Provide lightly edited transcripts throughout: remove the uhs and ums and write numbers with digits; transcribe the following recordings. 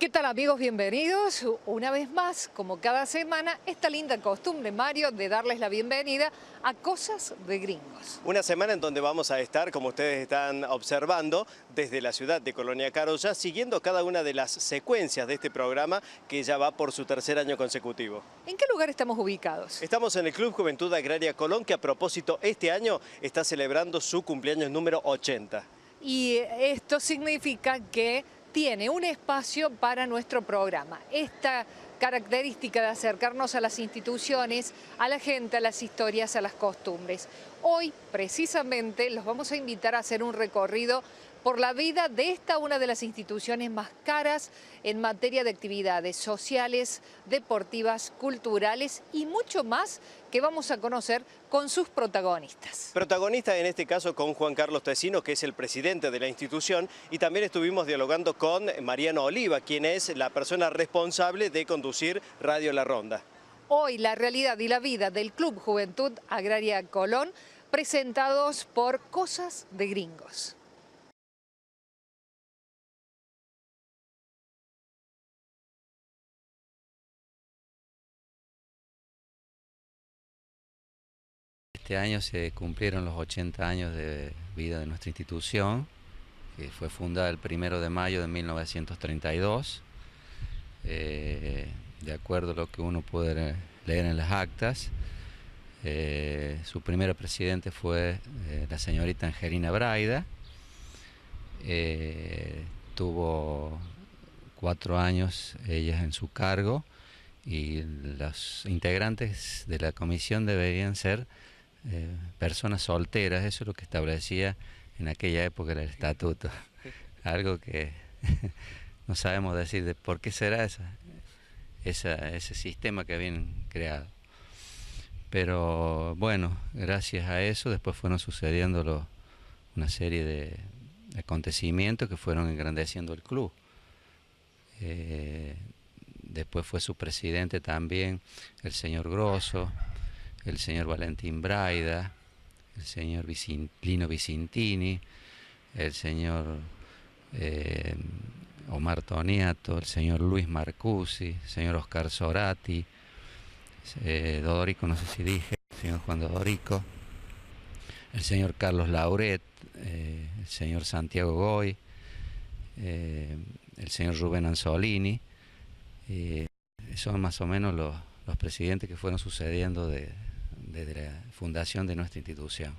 ¿Qué tal, amigos? Bienvenidos una vez más, como cada semana, esta linda costumbre, Mario, de darles la bienvenida a Cosas de Gringos. Una semana en donde vamos a estar, como ustedes están observando, desde la ciudad de Colonia Carolla, siguiendo cada una de las secuencias de este programa que ya va por su tercer año consecutivo. ¿En qué lugar estamos ubicados? Estamos en el Club Juventud Agraria Colón, que a propósito este año está celebrando su cumpleaños número 80. Y esto significa que tiene un espacio para nuestro programa. Esta característica de acercarnos a las instituciones, a la gente, a las historias, a las costumbres. Hoy, precisamente, los vamos a invitar a hacer un recorrido por la vida de una de las instituciones más caras en materia de actividades sociales, deportivas, culturales y mucho más que vamos a conocer con sus protagonistas. Protagonista en este caso con Juan Carlos Tecino, que es el presidente de la institución, y también estuvimos dialogando con Mariano Oliva, quien es la persona responsable de conducir Radio La Ronda. Hoy la realidad y la vida del Club Juventud Agraria Colón, presentados por Cosas de Gringos. Este año se cumplieron los 80 años de vida de nuestra institución, que fue fundada el 1 de mayo de 1932. De acuerdo a lo que uno puede leer en las actas, su primera presidente fue la señorita Angelina Braida. Tuvo 4 años ella en su cargo y los integrantes de la comisión deberían ser personas solteras. Eso es lo que establecía en aquella época el estatuto. Algo que no sabemos decir de por qué será ese sistema que habían creado. Pero bueno, gracias a eso después fueron sucediendo una serie de acontecimientos que fueron engrandeciendo el club. Después fue su presidente también el señor Grosso, el señor Valentín Braida, el señor Lino Vicintini, el señor Omar Toniato, el señor Luis Marcusi, el señor Oscar Zorati, Dodorico, no sé si dije, el señor Juan Dodorico, el señor Carlos Lauret, el señor Santiago Goy, el señor Rubén Anzolini. Son más o menos los presidentes que fueron sucediendo desde la fundación de nuestra institución.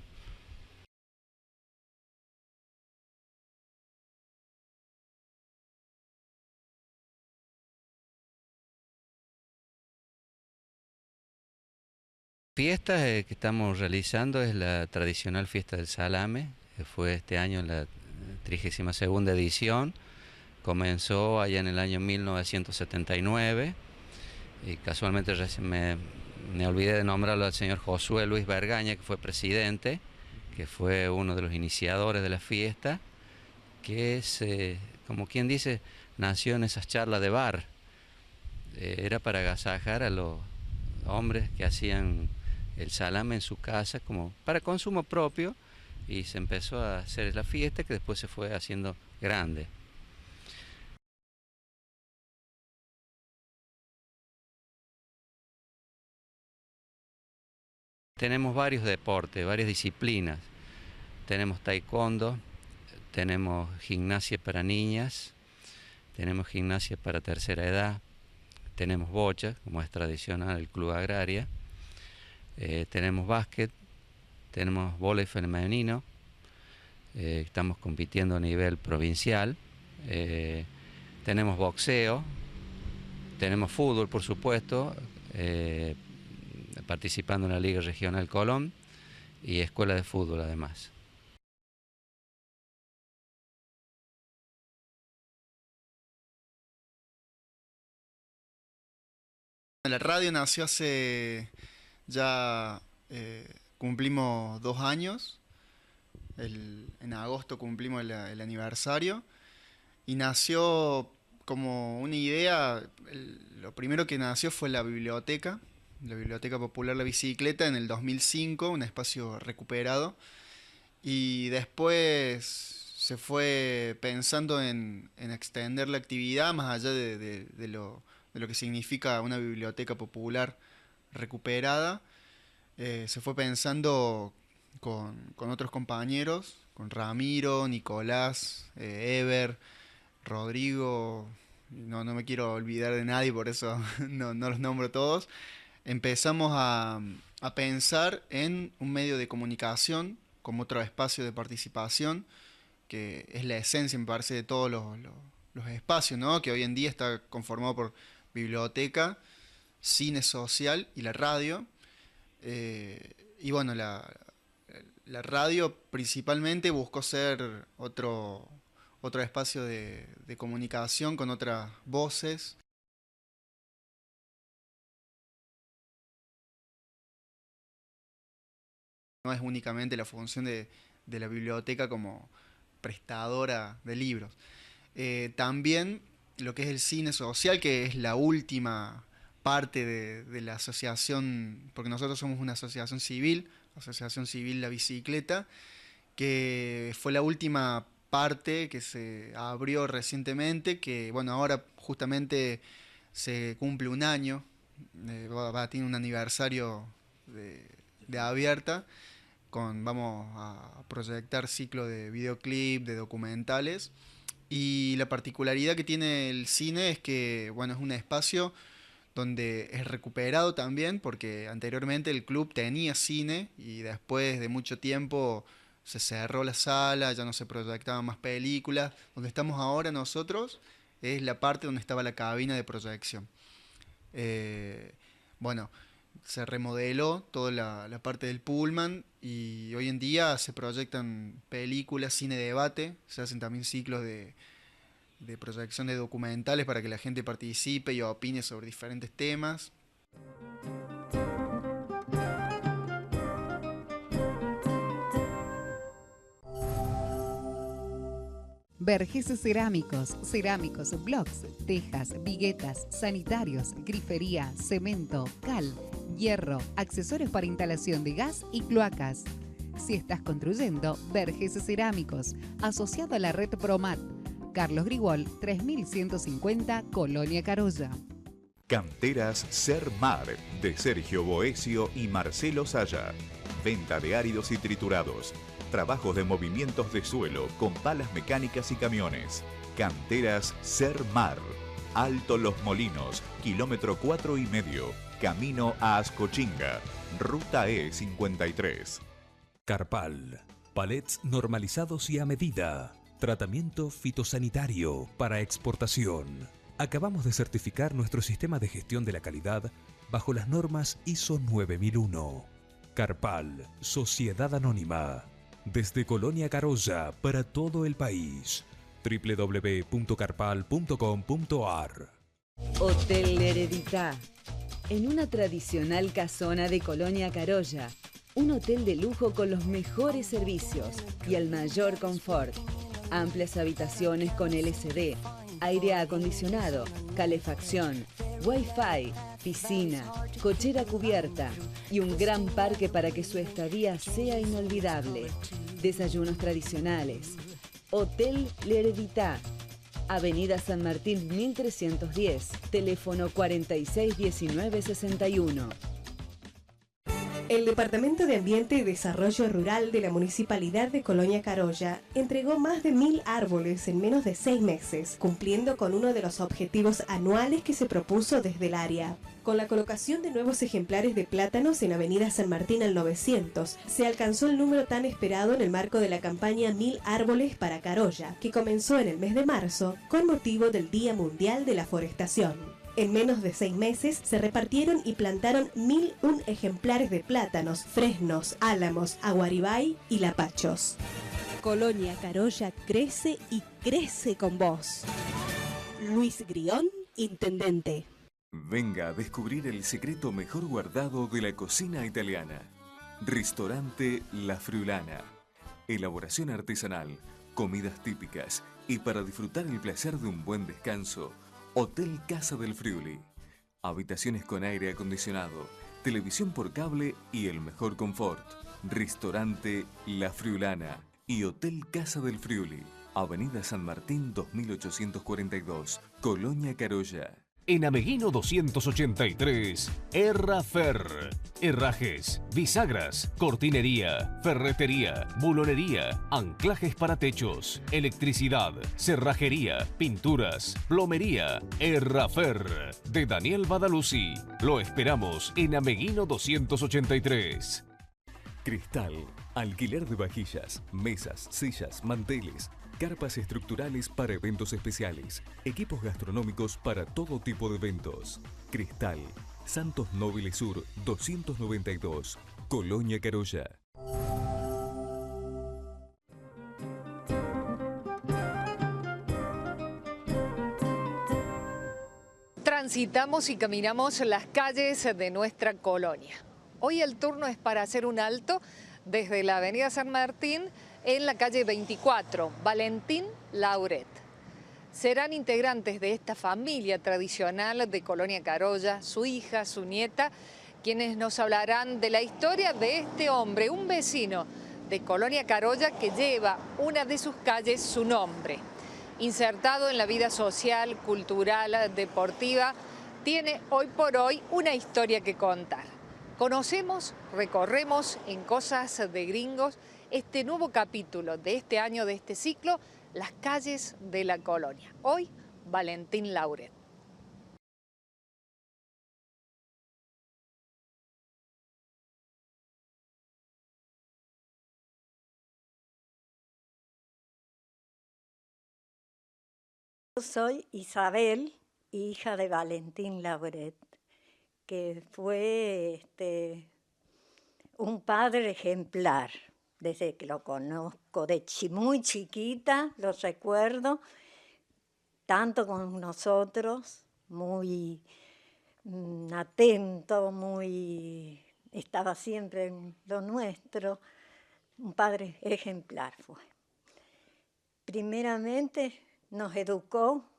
Fiesta que estamos realizando es la tradicional fiesta del salame, que fue este año en la 32ª edición. Comenzó allá en el año 1979 y casualmente me olvidé de nombrarlo al señor Josué Luis Bergaña, que fue presidente, que fue uno de los iniciadores de la fiesta, que es, como quien dice, nació en esas charlas de bar. Era para agasajar a los hombres que hacían el salame en su casa como para consumo propio, y se empezó a hacer la fiesta que después se fue haciendo grande. Tenemos varios deportes, varias disciplinas. Tenemos taekwondo, tenemos gimnasia para niñas, tenemos gimnasia para tercera edad, tenemos bocha, como es tradicional el Club Agraria, tenemos básquet, tenemos vóley femenino, estamos compitiendo a nivel provincial, tenemos boxeo, tenemos fútbol, por supuesto, participando en la Liga Regional Colón, y escuela de fútbol además. La radio nació hace ya, cumplimos 2 años, en agosto cumplimos el aniversario, y nació como una idea. Lo primero que nació fue la Biblioteca Popular La Bicicleta en el 2005, un espacio recuperado, y después se fue pensando en extender la actividad más allá de lo que significa una biblioteca popular recuperada. Se fue pensando con otros compañeros, con Ramiro, Nicolás, Ever, Rodrigo, no me quiero olvidar de nadie, por eso no los nombro todos. Empezamos a pensar en un medio de comunicación como otro espacio de participación, que es la esencia, me parece, de todos los espacios, ¿no? Que hoy en día está conformado por biblioteca, cine social y la radio. Y bueno, la radio principalmente buscó ser otro espacio de comunicación con otras voces. No es únicamente la función de la biblioteca como prestadora de libros. También lo que es el cine social, que es la última parte de la asociación, porque nosotros somos una asociación civil La Bicicleta, que fue la última parte que se abrió recientemente, que bueno, ahora justamente se cumple un año, tiene un aniversario de abierta, vamos a proyectar ciclo de videoclip, de documentales, y la particularidad que tiene el cine es que bueno, es un espacio donde es recuperado también, porque anteriormente el club tenía cine y después de mucho tiempo se cerró la sala, ya no se proyectaban más películas. Donde estamos ahora nosotros es la parte donde estaba la cabina de proyección. Bueno, se remodeló toda la parte del Pullman y hoy en día se proyectan películas, cine debate, se hacen también ciclos de proyección de documentales para que la gente participe y opine sobre diferentes temas. Vergés Cerámicos, blocks, tejas, viguetas, sanitarios, grifería, cemento, cal, hierro, accesorios para instalación de gas y cloacas. Si estás construyendo, Vergés Cerámicos, asociado a la red Promat. Carlos Grigol, 3150, Colonia Carolla. Canteras Sermar, de Sergio Boesio y Marcelo Saya. Venta de áridos y triturados. Trabajos de movimientos de suelo con palas mecánicas y camiones. Canteras Sermar. Alto Los Molinos, kilómetro 4,5. Camino a Ascochinga. Ruta E53. Carpal. Palets normalizados y a medida. Tratamiento fitosanitario para exportación. Acabamos de certificar nuestro sistema de gestión de la calidad bajo las normas ISO 9001. Carpal, Sociedad Anónima. Desde Colonia Carolla para todo el país. www.carpal.com.ar. Hotel L'Heredità. En una tradicional casona de Colonia Carolla. Un hotel de lujo con los mejores servicios y el mayor confort. Amplias habitaciones con LCD, aire acondicionado, calefacción, Wi-Fi, piscina, cochera cubierta y un gran parque para que su estadía sea inolvidable. Desayunos tradicionales. Hotel L'Heredità. Avenida San Martín 1310, teléfono 461961. El Departamento de Ambiente y Desarrollo Rural de la Municipalidad de Colonia Carolla entregó más de 1000 árboles en menos de 6 meses, cumpliendo con uno de los objetivos anuales que se propuso desde el área. Con la colocación de nuevos ejemplares de plátanos en Avenida San Martín al 900, se alcanzó el número tan esperado en el marco de la campaña 1000 árboles para Carolla, que comenzó en el mes de marzo con motivo del Día Mundial de la Forestación. En menos de 6 meses se repartieron y plantaron 1001 ejemplares de plátanos, fresnos, álamos, aguaribay y lapachos. Colonia Carolla crece y crece con vos. Luis Grión, Intendente. Venga a descubrir el secreto mejor guardado de la cocina italiana. Ristorante La Friulana. Elaboración artesanal, comidas típicas y para disfrutar el placer de un buen descanso. Hotel Casa del Friuli. Habitaciones con aire acondicionado, televisión por cable y el mejor confort. Ristorante La Friulana y Hotel Casa del Friuli. Avenida San Martín 2842, Colonia Carolla. En Ameguino 283, Herrafer. Herrajes, bisagras, cortinería, ferretería, bulonería, anclajes para techos, electricidad, cerrajería, pinturas, plomería. Herrafer, de Daniel Badaluzzi. Lo esperamos en Ameguino 283. Cristal, alquiler de vajillas, mesas, sillas, manteles, carpas estructurales para eventos especiales, equipos gastronómicos para todo tipo de eventos. Cristal, Santos Nobles Sur 292, Colonia Carolla. Transitamos y caminamos las calles de nuestra colonia. Hoy el turno es para hacer un alto desde la avenida San Martín en la calle 24, Valentín Lauret. Serán integrantes de esta familia tradicional de Colonia Carolla, su hija, su nieta, quienes nos hablarán de la historia de este hombre, un vecino de Colonia Carolla que lleva una de sus calles su nombre. Insertado en la vida social, cultural, deportiva, tiene hoy por hoy una historia que contar. Conocemos, recorremos en Cosas de Gringos este nuevo capítulo de este año, de este ciclo, las calles de la colonia. Hoy, Valentín Lauret. Yo soy Isabel, hija de Valentín Lauret, que fue un padre ejemplar. Desde que lo conozco, muy chiquita, lo recuerdo, tanto con nosotros, muy atento, estaba siempre en lo nuestro, un padre ejemplar fue. Primeramente nos educó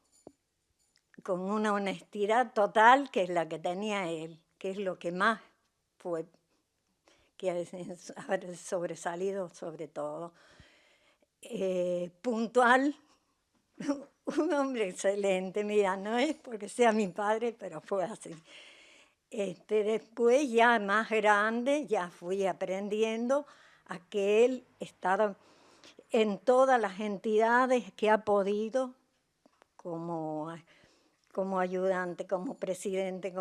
con una honestidad total, que es la que tenía él, que es lo que más fue, que ha sobresalido sobre todo. Puntual, un hombre excelente, mira, no es porque sea mi padre, pero fue así. Después, ya más grande, ya fui aprendiendo a que él estaba en todas las entidades que ha podido, como ayudante, como presidente,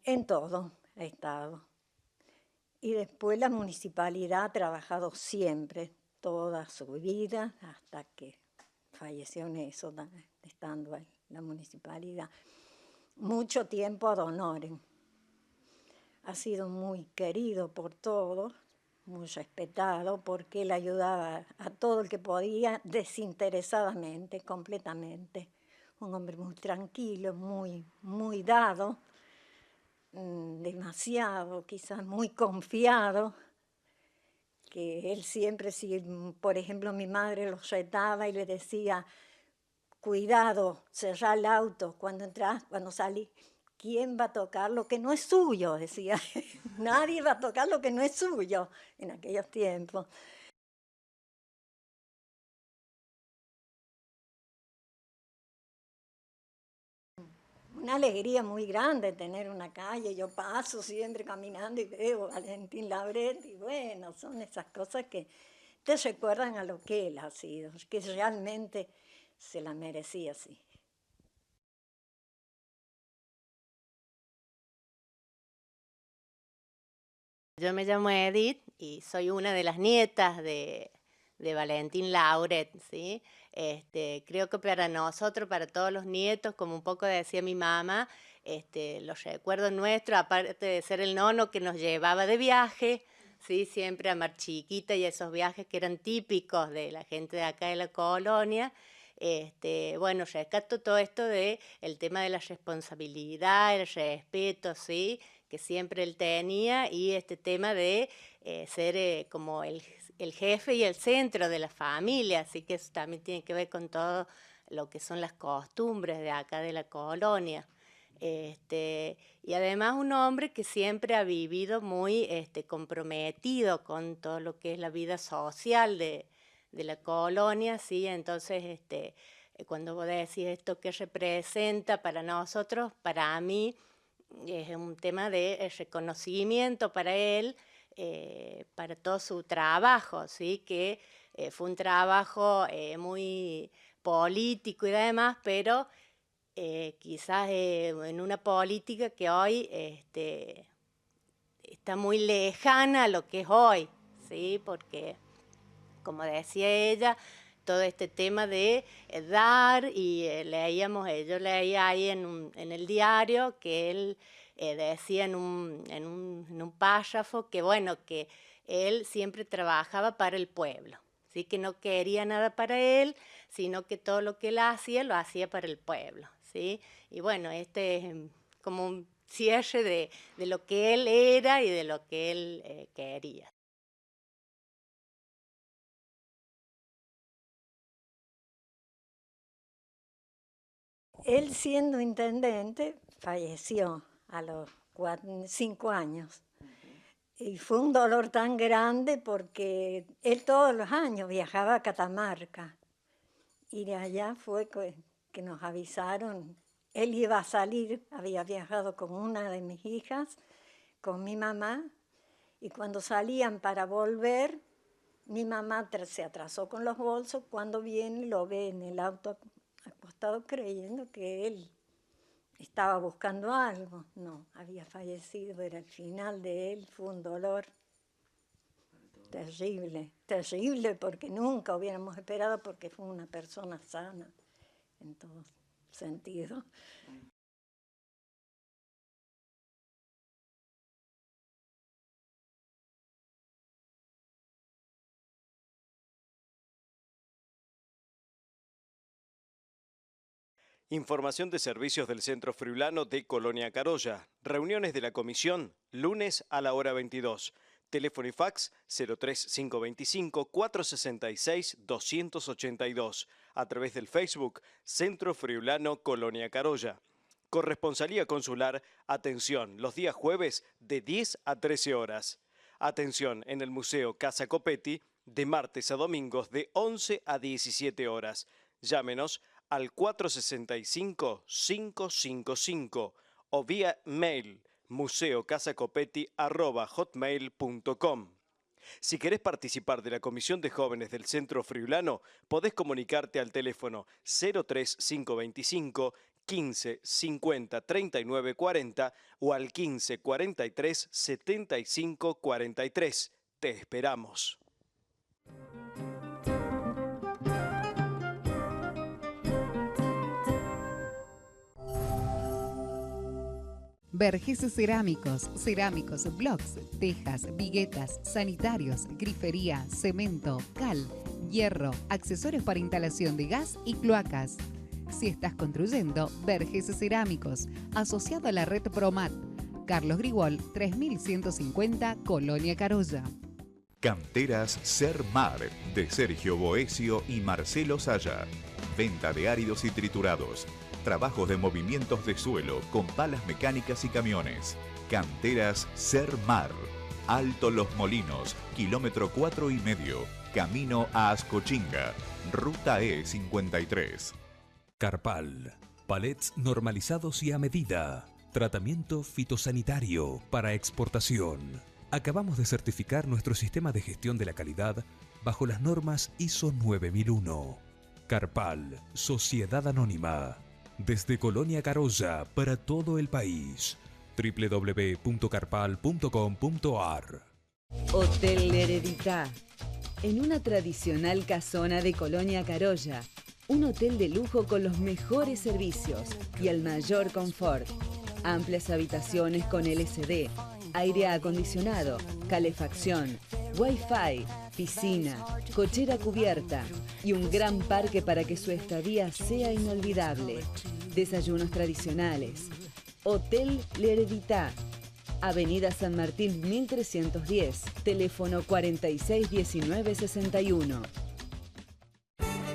en todo ha estado. Y después la municipalidad ha trabajado siempre, toda su vida, hasta que falleció en eso, estando en la municipalidad. Mucho tiempo ad honorem. Ha sido muy querido por todos, muy respetado, porque él ayudaba a todo el que podía, desinteresadamente, completamente. Un hombre muy tranquilo, muy dado, demasiado, quizás muy confiado, que él siempre, si por ejemplo mi madre lo retaba y le decía, cuidado, cerrá el auto cuando entras, cuando salís, ¿quién va a tocar lo que no es suyo? Decía, nadie va a tocar lo que no es suyo en aquellos tiempos. Una alegría muy grande tener una calle. Yo paso siempre caminando y veo a Valentín Lauret y bueno, son esas cosas que te recuerdan a lo que él ha sido, que realmente se la merecía así. Yo me llamo Edith y soy una de las nietas de Valentín Lauret, ¿sí? Creo que para nosotros, para todos los nietos, como un poco decía mi mamá, los recuerdos nuestros, aparte de ser el nono que nos llevaba de viaje, ¿sí? Siempre a Mar Chiquita y esos viajes que eran típicos de la gente de acá de la colonia. Bueno, rescato todo esto del tema de la responsabilidad, el respeto, ¿sí? Que siempre él tenía, y este tema de ser como el jefe y el centro de la familia, así que eso también tiene que ver con todo lo que son las costumbres de acá de la colonia. Y además un hombre que siempre ha vivido muy comprometido con todo lo que es la vida social de la colonia, ¿sí? Entonces, cuando vos decís esto que representa para nosotros, para mí es un tema de reconocimiento para él, para todo su trabajo, ¿sí? Que fue un trabajo muy político y demás, pero quizás en una política que hoy está muy lejana a lo que es hoy, ¿sí? Porque, como decía ella, todo este tema de dar, y yo leía ahí en el diario que él decía en un párrafo que, bueno, que él siempre trabajaba para el pueblo, ¿sí? Que no quería nada para él, sino que todo lo que él hacía, lo hacía para el pueblo, ¿sí? Y bueno, este es como un cierre de lo que él era y de lo que él quería. Él, siendo intendente, falleció a los 5 años. Y fue un dolor tan grande porque él todos los años viajaba a Catamarca. Y de allá fue que nos avisaron. Él iba a salir, había viajado con una de mis hijas, con mi mamá, y cuando salían para volver, mi mamá se atrasó con los bolsos. Cuando viene, lo ve en el auto acostado creyendo que él estaba buscando algo. No, había fallecido, era el final de él, fue un dolor terrible, terrible, porque nunca hubiéramos esperado, porque fue una persona sana en todo sentido. Información de servicios del Centro Friulano de Colonia Carolla. Reuniones de la comisión, lunes a la hora 22. Teléfono y fax 03525-466-282. A través del Facebook, Centro Friulano Colonia Carolla. Corresponsalía consular, atención, los días jueves de 10 a 13 horas. Atención en el Museo Casa Copetti, de martes a domingos de 11 a 17 horas. Llámenos al 465-555 o vía mail museocasacopetti@hotmail.com. Si querés participar de la Comisión de Jóvenes del Centro Friulano, podés comunicarte al teléfono 03525 15 50 39 40 o al 15 43 75 43. Te esperamos. Vergés Cerámicos, cerámicos, blocks, tejas, viguetas, sanitarios, grifería, cemento, cal, hierro, accesorios para instalación de gas y cloacas. Si estás construyendo, Vergés Cerámicos, asociado a la red Promat. Carlos Grigol, 3150, Colonia Carolla. Canteras Sermar, de Sergio Boesio y Marcelo Saya. Venta de áridos y triturados. Trabajos de movimientos de suelo con palas mecánicas y camiones. Canteras Sermar. Alto Los Molinos, kilómetro 4,5. Camino a Ascochinga. Ruta E53. Carpal. Palets normalizados y a medida. Tratamiento fitosanitario para exportación. Acabamos de certificar nuestro sistema de gestión de la calidad bajo las normas ISO 9001. Carpal, Sociedad Anónima. Desde Colonia Carolla para todo el país. www.carpal.com.ar. Hotel L'Heredità. En una tradicional casona de Colonia Carolla. Un hotel de lujo con los mejores servicios y el mayor confort. Amplias habitaciones con LCD, aire acondicionado, calefacción, Wi-Fi, piscina, cochera cubierta y un gran parque para que su estadía sea inolvidable. Desayunos tradicionales. Hotel L'Heredità. Avenida San Martín 1310, teléfono 461961.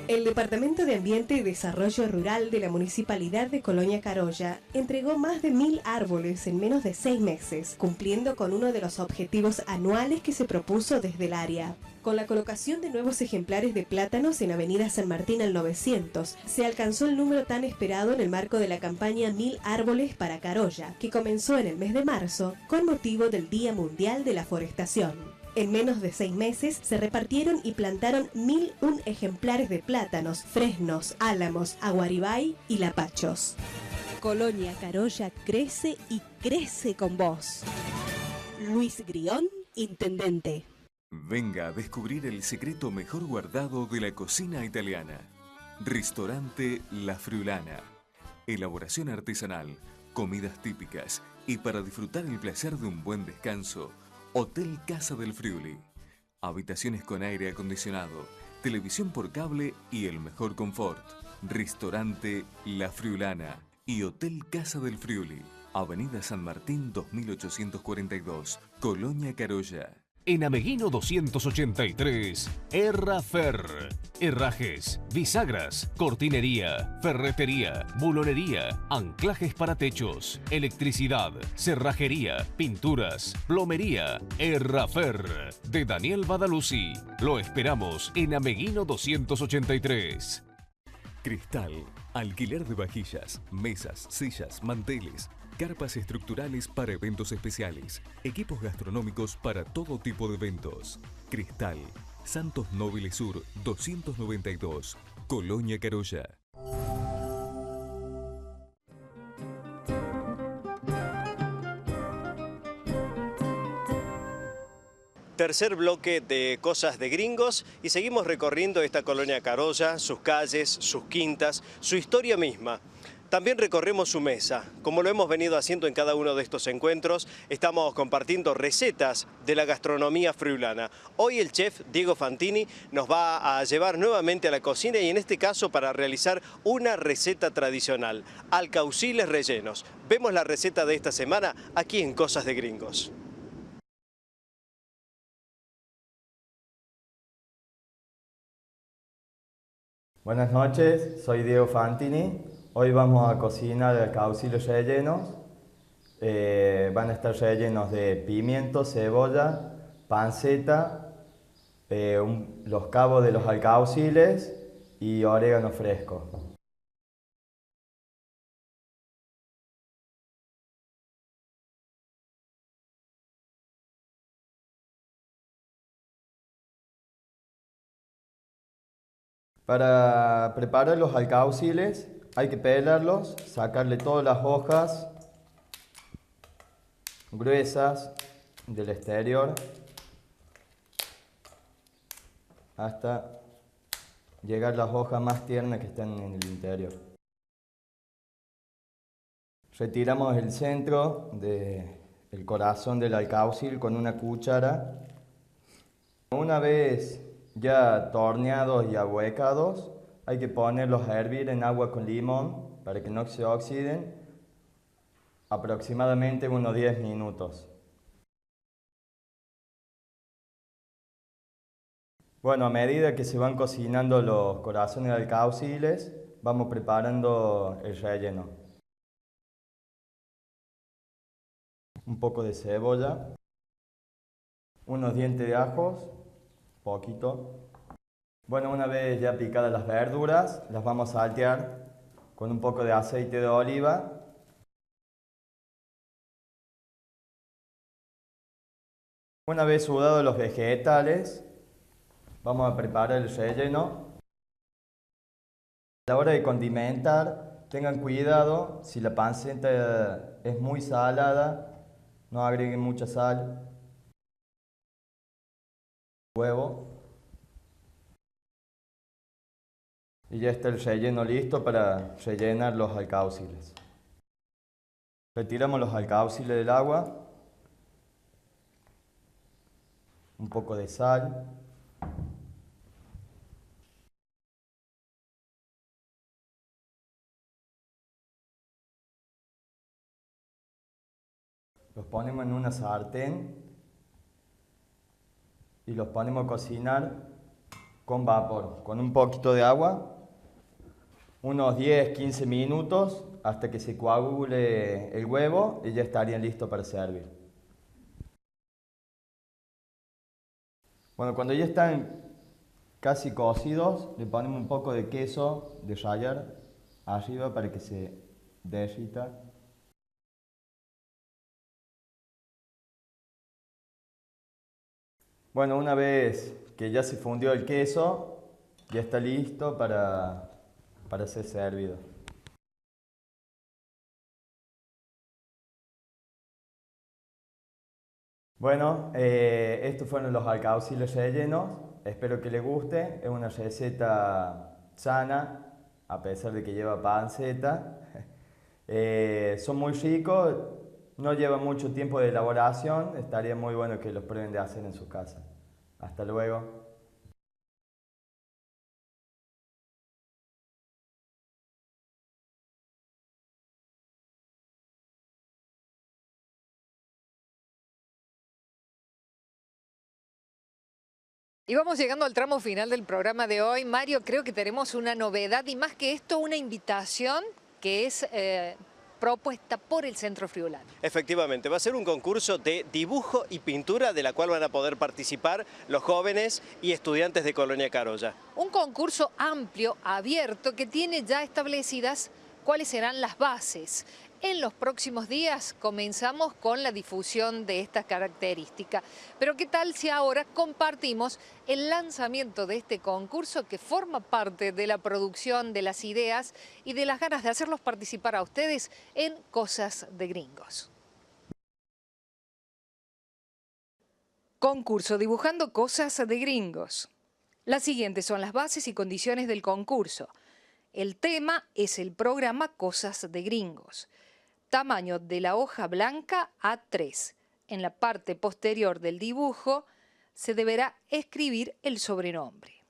El Departamento de Ambiente y Desarrollo Rural de la Municipalidad de Colonia Carolla entregó más de 1000 árboles en menos de 6 meses, cumpliendo con uno de los objetivos anuales que se propuso desde el área. Con la colocación de nuevos ejemplares de plátanos en Avenida San Martín al 900, se alcanzó el número tan esperado en el marco de la campaña 1000 árboles para Carolla, que comenzó en el mes de marzo con motivo del Día Mundial de la Forestación. En menos de 6 meses se repartieron y plantaron 1001 ejemplares de plátanos, fresnos, álamos, aguaribay y lapachos. Colonia Carolla crece y crece con vos. Luis Grión, Intendente. Venga a descubrir el secreto mejor guardado de la cocina italiana. Ristorante La Friulana. Elaboración artesanal, comidas típicas y para disfrutar el placer de un buen descanso, Hotel Casa del Friuli. Habitaciones con aire acondicionado, televisión por cable y el mejor confort. Ristorante La Friulana y Hotel Casa del Friuli. Avenida San Martín 2842, Colonia Carolla. En Ameguino 283, Herrafer. Herrajes, bisagras, cortinería, ferretería, bulonería, anclajes para techos, electricidad, cerrajería, pinturas, plomería. Herrafer, de Daniel Badaluzzi. Lo esperamos en Ameguino 283. Cristal, alquiler de vajillas, mesas, sillas, manteles, carpas estructurales para eventos especiales, equipos gastronómicos para todo tipo de eventos. Cristal, Santos Nobles Sur 292, Colonia Carolla. Tercer bloque de Cosas de Gringos y seguimos recorriendo esta Colonia Carolla, sus calles, sus quintas, su historia misma. También recorremos su mesa. Como lo hemos venido haciendo en cada uno de estos encuentros, estamos compartiendo recetas de la gastronomía friulana. Hoy el chef Diego Fantini nos va a llevar nuevamente a la cocina y en este caso para realizar una receta tradicional, alcauciles rellenos. Vemos la receta de esta semana aquí en Cosas de Gringos. Buenas noches, soy Diego Fantini. Hoy vamos a cocinar alcauciles rellenos. Van a estar rellenos de pimiento, cebolla, panceta, los cabos de los alcauciles y orégano fresco. Para preparar los alcauciles hay que pelarlos, sacarle todas las hojas gruesas del exterior hasta llegar a las hojas más tiernas que están en el interior. Retiramos el centro del corazón del alcaucil con una cuchara. Una vez ya torneados y ahuecados, hay que ponerlos a hervir en agua con limón para que no se oxiden, aproximadamente unos 10 minutos. Bueno, a medida que se van cocinando los corazones de alcauciles, vamos preparando el relleno. Un poco de cebolla, unos dientes de ajos, poquito. Bueno, una vez ya picadas las verduras, las vamos a saltear con un poco de aceite de oliva. Una vez sudados los vegetales, vamos a preparar el relleno. A la hora de condimentar, tengan cuidado, si la panceta es muy salada, no agreguen mucha sal. Huevo. Y ya está el relleno listo para rellenar los alcauciles. Retiramos los alcauciles del agua. Un poco de sal. Los ponemos en una sartén y los ponemos a cocinar con vapor, con un poquito de agua, unos 10-15 minutos hasta que se coagule el huevo y ya estarían listos para servir. Bueno, cuando ya están casi cocidos, le ponemos un poco de queso de rallar arriba para que se derrita. Bueno, una vez que ya se fundió el queso, ya está listo para ser servido. Bueno, estos fueron los alcauciles rellenos. Espero que les guste. Es una receta sana, a pesar de que lleva panceta. Son muy ricos, no llevan mucho tiempo de elaboración. Estaría muy bueno que los prueben de hacer en su casa. Hasta luego. Y vamos llegando al tramo final del programa de hoy. Mario, creo que tenemos una novedad y más que esto, una invitación que es propuesta por el Centro Friulano. Efectivamente, va a ser un concurso de dibujo y pintura de la cual van a poder participar los jóvenes y estudiantes de Colonia Carolla. Un concurso amplio, abierto, que tiene ya establecidas cuáles serán las bases. En los próximos días comenzamos con la difusión de esta característica. Pero ¿qué tal si ahora compartimos el lanzamiento de este concurso que forma parte de la producción de las ideas y de las ganas de hacerlos participar a ustedes en Cosas de Gringos? Concurso Dibujando Cosas de Gringos. Las siguientes son las bases y condiciones del concurso. El tema es el programa Cosas de Gringos. Tamaño de la hoja blanca A3. En la parte posterior del dibujo se deberá escribir el sobrenombre.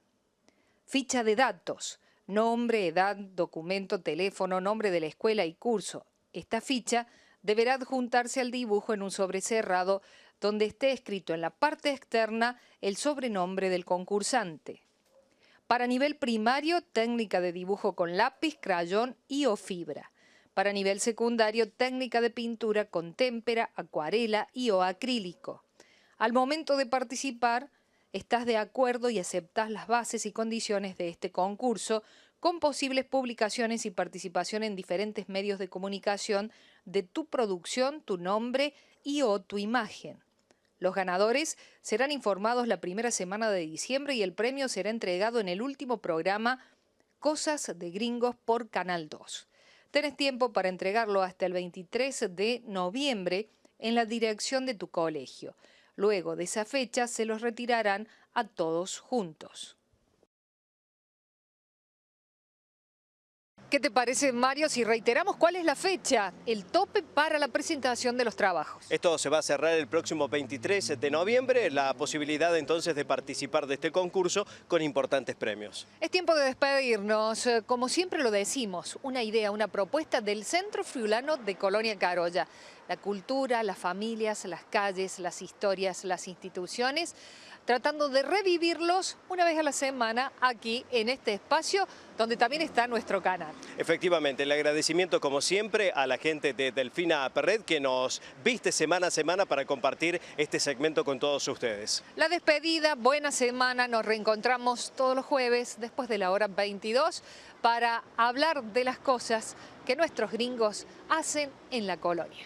Ficha de datos. Nombre, edad, documento, teléfono, nombre de la escuela y curso. Esta ficha deberá adjuntarse al dibujo en un sobre cerrado donde esté escrito en la parte externa el sobrenombre del concursante. Para nivel primario, técnica de dibujo con lápiz, crayón y o fibra. Para nivel secundario, técnica de pintura con témpera, acuarela y o acrílico. Al momento de participar, estás de acuerdo y aceptás las bases y condiciones de este concurso con posibles publicaciones y participación en diferentes medios de comunicación de tu producción, tu nombre y o tu imagen. Los ganadores serán informados la primera semana de diciembre y el premio será entregado en el último programa Cosas de Gringos por Canal 2. Tenés tiempo para entregarlo hasta el 23 de noviembre en la dirección de tu colegio. Luego de esa fecha se los retirarán a todos juntos. ¿Qué te parece, Mario, si reiteramos cuál es la fecha, el tope para la presentación de los trabajos? Esto se va a cerrar el próximo 23 de noviembre, la posibilidad entonces de participar de este concurso con importantes premios. Es tiempo de despedirnos. Como siempre lo decimos, una idea, una propuesta del Centro Friulano de Colonia Carolla. La cultura, las familias, las calles, las historias, las instituciones, tratando de revivirlos una vez a la semana aquí en este espacio donde también está nuestro canal. Efectivamente, el agradecimiento como siempre a la gente de Delfina Perret que nos viste semana a semana para compartir este segmento con todos ustedes. La despedida, buena semana, nos reencontramos todos los jueves después de la hora 22 para hablar de las cosas que nuestros gringos hacen en la colonia.